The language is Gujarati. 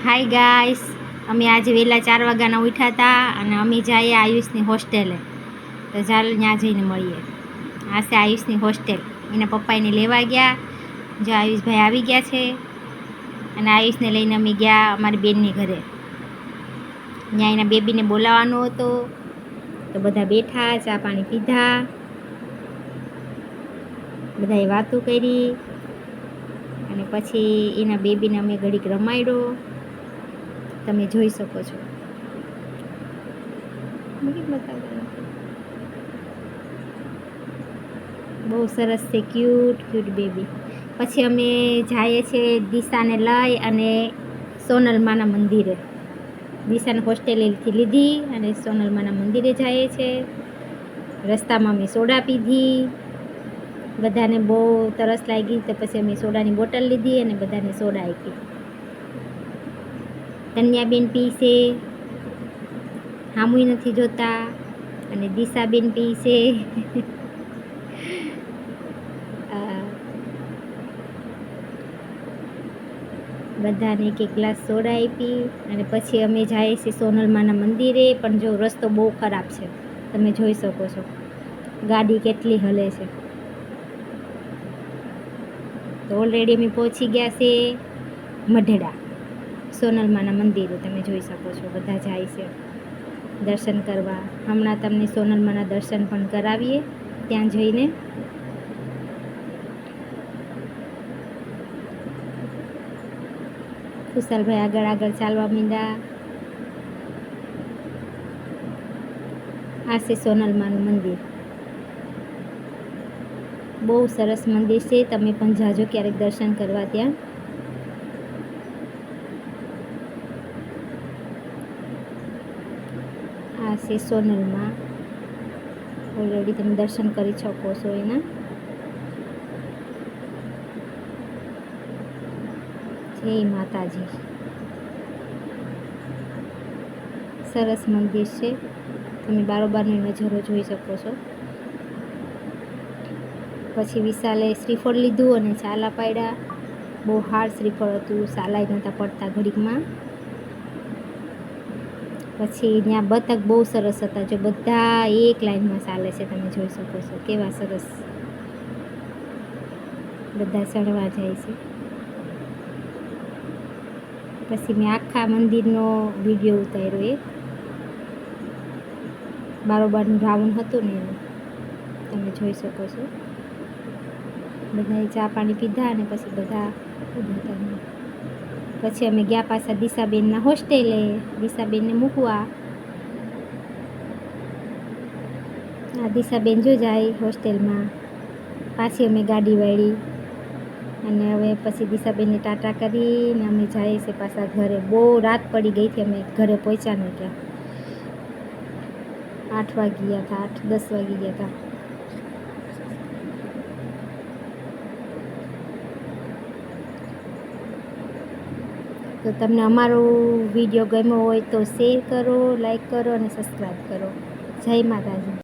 હાય ગાઈસ, અમે આજે વહેલા 4 વાગ્યાના ઉઠ્યા હતા અને અમે જઈએ આયુષની હોસ્ટેલે. તો ચાલ ત્યાં જઈને મળીએ. આ છે આયુષની હોસ્ટેલ. એના પપ્પા એને લેવા ગયા. જો આયુષભાઈ આવી ગયા છે અને આયુષને લઈને અમે ગયા અમારી બેનની ઘરે. ત્યાં એના બેબીને બોલાવવાનો હતો તો બધા બેઠા, ચા પાણી પીધા, બધાએ વાતો કરી અને પછી એના બેબીને અમે ઘડીક રમાડ્યો. તમે જોઈ શકો છો. બહુ સરસ છે, ક્યુટ ક્યુટ બેબી. પછી અમે જઈએ છીએ દિશાને લઈ અને સોનલમાના મંદિરે. દિશાને હોસ્ટેલેથી લીધી અને સોનલમાના મંદિરે જઈએ છીએ. રસ્તામાં અમે સોડા પીધી. બધાને બહુ તરસ લાગી તો પછી અમે સોડાની બોટલ લીધી અને બધાને સોડા આપી. કન્યાબેન પીશે, હામુય નથી જોતા, અને દિશાબેન પીશે. બધાને એક ગ્લાસ સોડા આપી અને પછી અમે જઈએ છીએ સોનલમાના મંદિરે. પણ જો રસ્તો બહુ ખરાબ છે, તમે જોઈ શકો છો ગાડી કેટલી હલે છે. તો ઓલરેડી અમે પહોંચી ગયા છે મઢડા સોનલમાના મંદિરે. તમે જોઈ શકો છો બધા જાય છે દર્શન કરવા. હમણાં તમને સોનલમાના દર્શન પણ કરાવીએ ત્યાં જઈને. ખુશાલભાઈ આગળ આગળ ચાલવા માંડ્યા. આ છે સોનલમાનું મંદિર. બહુ સરસ મંદિર છે, તમે પણ જાજો ક્યારેક દર્શન કરવા ત્યાં. આ છે સોનલમાં. ઓલરેડી તમે દર્શન કરી શકો છો એના. જય માતાજી. સરસ મંદિર છે, તમે બારોબારનો નજારો જોઈ શકો છો. પછી વિશાલે શ્રીફળ લીધું અને ચાલા પાડ્યા. બહુ હાર્ડ શ્રીફળ હતું, ચાલાય નહોતા પડતા ઘડીકમાં. પછી ત્યાં બતક બહુ સરસ હતા, જો બધા એક લાઈનમાં ચાલે છે. તમે જોઈ શકો છો કેવા સરસ બધા ચડવા જાય છે. પછી મેં આખા મંદિરનો વિડીયો ઉતાર્યો. એ બારોબારનું રાઉન્ડ હતું ને એનું તમે જોઈ શકો છો. બધાએ ચા પાણી પીધા અને પછી બધા ઉભા હતા. પછી અમે ગયા પાછા દિશાબેનના હોસ્ટેલે, દિશાબેનને મૂકવા. આ દિશાબેન જો જાય હોસ્ટેલમાં. પાછી અમે ગાડી વાળી અને હવે પછી દિશાબેનને ટાટા કરીને અમે જઈએ છીએ પાછા ઘરે. બહુ રાત પડી ગઈ હતી, અમે ઘરે પહોંચ્યા ને ત્યાં 8 વાગી ગયા હતા, 8-10 વાગી ગયા હતા. તો તમને અમારો વિડીયો ગમ્યો હોય તો શેર કરો, લાઈક કરો અને સબસ્ક્રાઈબ કરો. જય માતાજી.